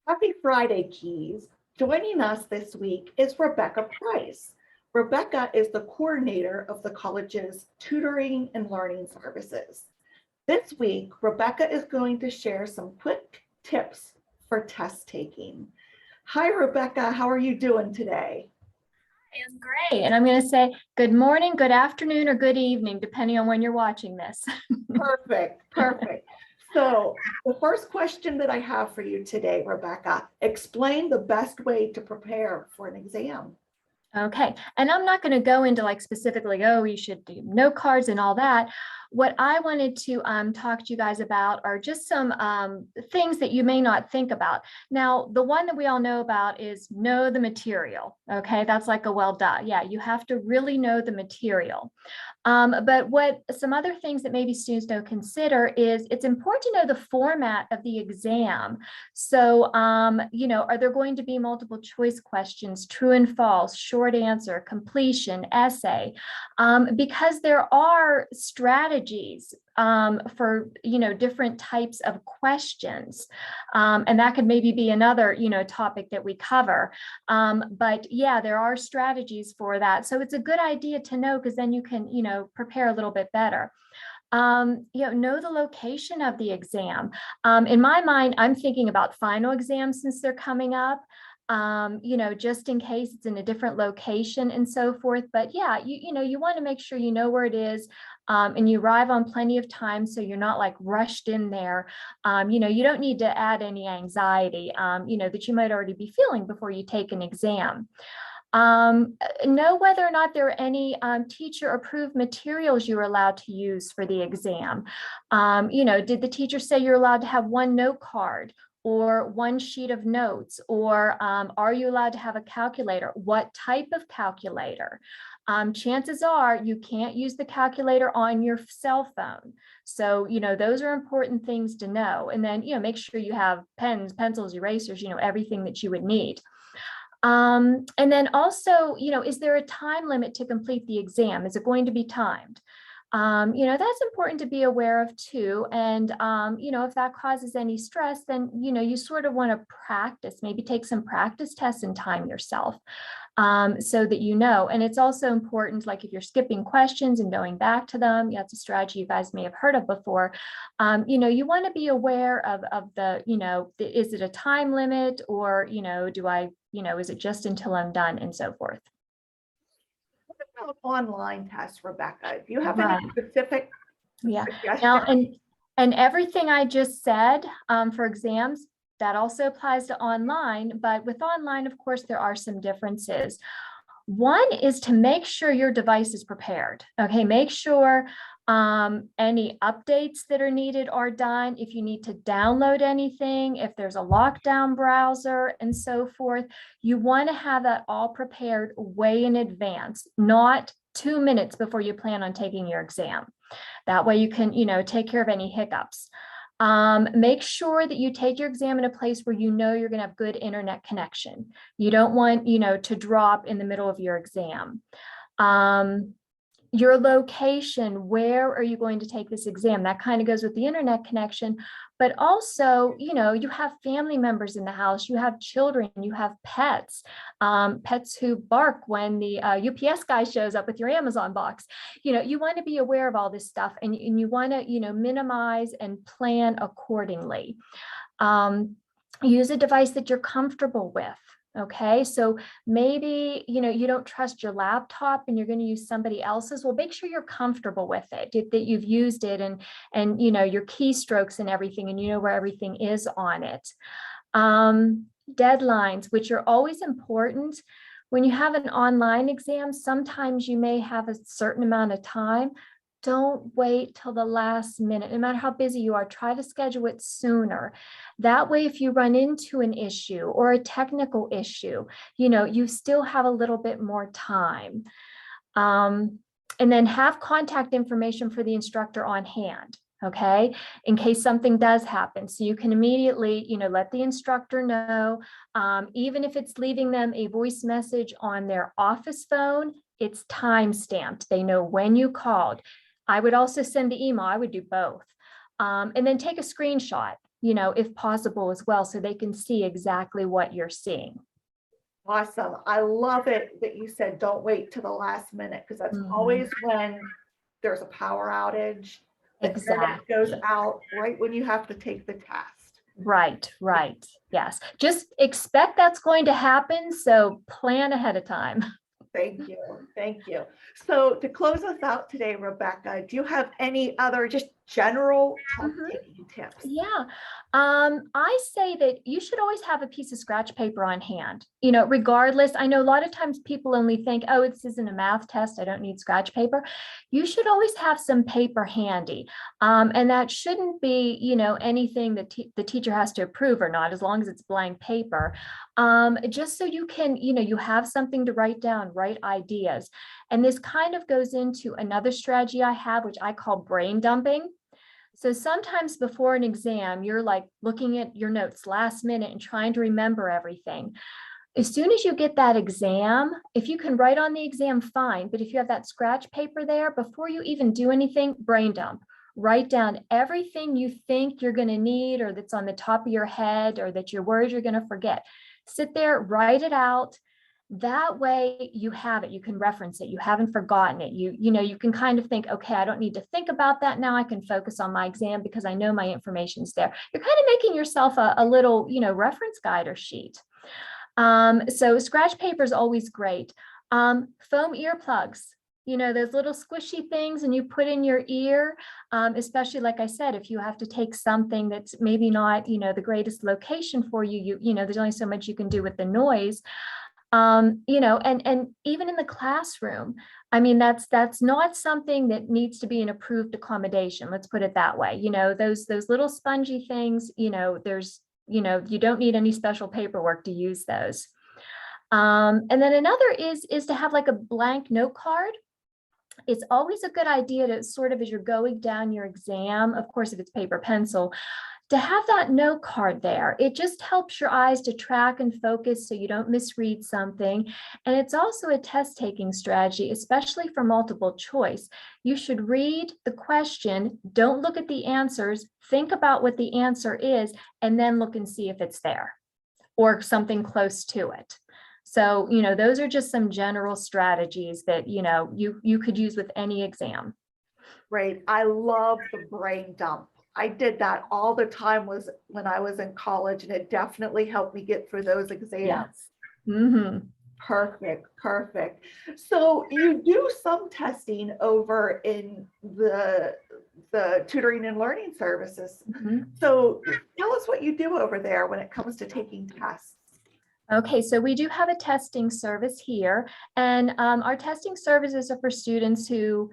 Happy Friday, Keys. Joining us this week is Rebecca Price. Rebecca is the coordinator of the college's tutoring and learning services. This week, Rebecca is going to share some quick tips for test taking. Hi, Rebecca. How are you doing today? Is great. And I'm going to say good morning, good afternoon, or good evening, depending on when you're watching this. Perfect, perfect. So the first question that I have for you today, Rebecca, explain the best way to prepare for an exam. Okay. And I'm not going to go into like specifically, oh, you should do note cards and all that. What I wanted to talk to you guys about are just some things that you may not think about. Now, the one that we all know about is know the material. Okay. That's like a well, duh. Yeah. You have to really know the material. But what some other things that maybe students don't consider is it's important to know the format of the exam. So, are there going to be multiple choice questions, true and false, short answer, completion, essay? Because there are strategies for different types of questions, and that could maybe be another topic that we cover. But yeah, there are strategies for that, so it's a good idea to know, because then you can prepare a little bit better. Know the location of the exam. In my mind, I'm thinking about final exams since they're coming up. Just in case it's in a different location and so forth. But yeah, you want to make sure you know where it is, and you arrive on plenty of time so you're not like rushed in there. You don't need to add any anxiety, that you might already be feeling before you take an exam. Know whether or not there are any teacher approved materials you're allowed to use for the exam. Did the teacher say you're allowed to have one note card or one sheet of notes, or are you allowed to have a calculator? What type of calculator? Chances are you can't use the calculator on your cell phone. So, those are important things to know. And then, make sure you have pens, pencils, erasers, everything that you would need. And then also, is there a time limit to complete the exam? Is it going to be timed? That's important to be aware of too. And, if that causes any stress, then, you sort of want to practice, maybe take some practice tests and time yourself, so that and it's also important, like if you're skipping questions and going back to them, that's a strategy you guys may have heard of before. You want to be aware of the, is it a time limit, or, do I, is it just until I'm done, and so forth. What about online tests, Rebecca? Do you have any Right. specific Yeah. suggestions? Now, and everything I just said for exams, that also applies to online, but with online, of course, there are some differences. One is to make sure your device is prepared. Okay, make sure any updates that are needed are done. If you need to download anything, if there's a lockdown browser and so forth, you want to have that all prepared way in advance, not 2 minutes before you plan on taking your exam. That way you can, take care of any hiccups. Make sure that you take your exam in a place where you're going to have good internet connection. You don't want, to drop in the middle of your exam. Your location, where are you going to take this exam? That kind of goes with the internet connection, but also, you have family members in the house, you have children, you have pets, pets who bark when the UPS guy shows up with your Amazon box. You want to be aware of all this stuff, and you want to, minimize and plan accordingly. Use a device that you're comfortable with. Okay, so maybe, you don't trust your laptop and you're going to use somebody else's. Well, make sure you're comfortable with it, that you've used it, and your keystrokes and everything, and you know where everything is on it. Deadlines, which are always important. When you have an online exam, sometimes you may have a certain amount of time. Don't wait till the last minute. No matter how busy you are, try to schedule it sooner. That way, if you run into an issue or a technical issue, you still have a little bit more time. And then have contact information for the instructor on hand, okay, in case something does happen. So you can immediately, let the instructor know, even if it's leaving them a voice message on their office phone, it's time stamped. They know when you called. I would also send the email. I would do both. And then take a screenshot. if possible as well, so they can see exactly what you're seing. Awesome. I love it that you said don't wait to the last minute, because that's Mhm. always when there's a power outage. The internet goes Exactly. out right when you have to take the test. Right, right. Yes. Just expect that's going to happen. So plan ahead of time. Thank you. Thank you. So to close us out today, Rebecca, do you have any other just general test Mhm. taking tips? Yeah. I say that you should always have a piece of scratch paper on hand, regardless. I know a lot of times people only think, oh, this isn't a math test, I don't need scratch paper. You should always have some paper handy. And that shouldn't be, anything that the teacher has to approve or not, as long as it's blank paper. Just so you can, you have something to write down, write ideas. And this kind of goes into another strategy I have, which I call brain dumping. So sometimes before an exam, you're like looking at your notes last minute and trying to remember everything. As soon as you get that exam, if you can write on the exam, fine. But if you have that scratch paper there, before you even do anything, brain dump. Write down everything you think you're going to need, or that's on the top of your head, or that you're worried you're going to forget. Sit there, write it out. That way you have it, you can reference it, you haven't forgotten it. You can kind of think, okay, I don't need to think about that now. I can focus on my exam because I know my information's there. You're kind of making yourself a little, reference guide or sheet. So scratch paper is always great. Foam earplugs, those little squishy things, and you put in your ear, especially like I said, if you have to take something that's maybe not, the greatest location for you, there's only so much you can do with the noise. And even in the classroom, I mean, that's not something that needs to be an approved accommodation. Let's put it that way. Those little spongy things, you don't need any special paperwork to use those. And then another is to have like a blank note card. It's always a good idea to sort of, as you're going down your exam, of course, if it's paper pencil, to have that note card there. It just helps your eyes to track and focus so you don't misread something. And it's also a test taking strategy, especially for multiple choice. You should read the question, don't look at the answers, think about what the answer is, and then look and see if it's there or something close to it. So, those are just some general strategies that, you could use with any exam. Great. I love the brain dump. I did that all the time was when I was in college, and it definitely helped me get through those exams. Yes. Mm-hmm. Perfect, perfect. So you do some testing over in the tutoring and learning services. Mm-hmm. So tell us what you do over there when it comes to taking tests. Okay, so we do have a testing service here, and our testing services are for students who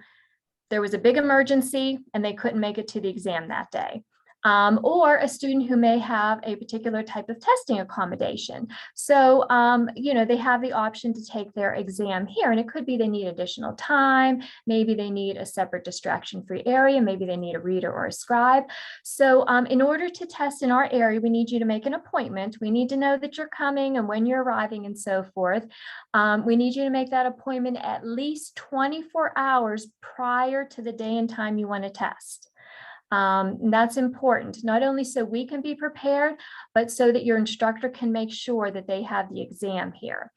there was a big emergency and they couldn't make it to the exam that day. Or a student who may have a particular type of testing accommodation. So, they have the option to take their exam here, and it could be they need additional time, maybe they need a separate distraction-free area, maybe they need a reader or a scribe. So in order to test in our area, we need you to make an appointment. We need to know that you're coming and when you're arriving and so forth. We need you to make that appointment at least 24 hours prior to the day and time you want to test. That's important, not only so we can be prepared, but so that your instructor can make sure that they have the exam here.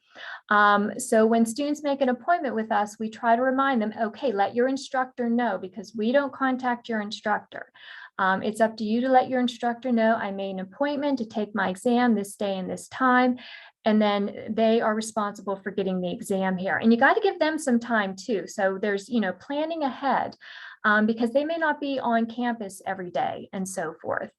So when students make an appointment with us, we try to remind them, okay, let your instructor know, because we don't contact your instructor. It's up to you to let your instructor know, I made an appointment to take my exam this day and this time. And then they are responsible for getting the exam here. And you got to give them some time too. So there's, planning ahead, because they may not be on campus every day and so forth.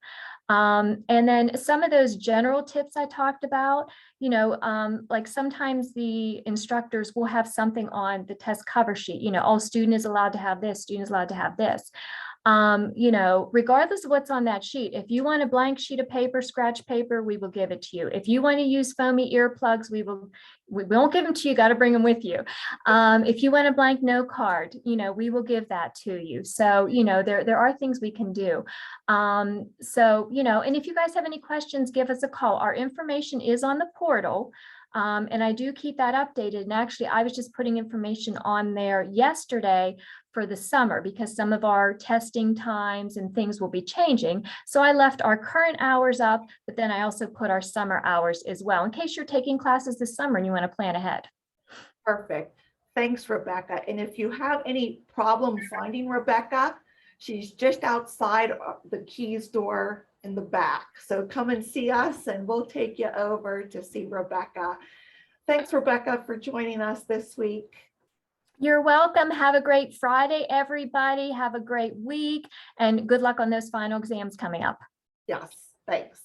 And then some of those general tips I talked about, like sometimes the instructors will have something on the test cover sheet, all student is allowed to have this, student is allowed to have this. Regardless of what's on that sheet, if you want a blank sheet of paper, scratch paper, we will give it to you. If you want to use foamy earplugs, we won't give them to you, got to bring them with you. If you want a blank note card, we will give that to you. So, there are things we can do. And if you guys have any questions, give us a call. Our information is on the portal. And I do keep that updated. And actually, I was just putting information on there yesterday for the summer because some of our testing times and things will be changing. So I left our current hours up, but then I also put our summer hours as well, in case you're taking classes this summer and you want to plan ahead. Perfect. Thanks, Rebecca. And if you have any problem finding Rebecca, she's just outside the Keys door in the back. So come and see us and we'll take you over to see Rebecca. Thanks, Rebecca, for joining us this week. You're welcome. Have a great Friday, everybody. Have a great week and good luck on those final exams coming up. Yes, thanks.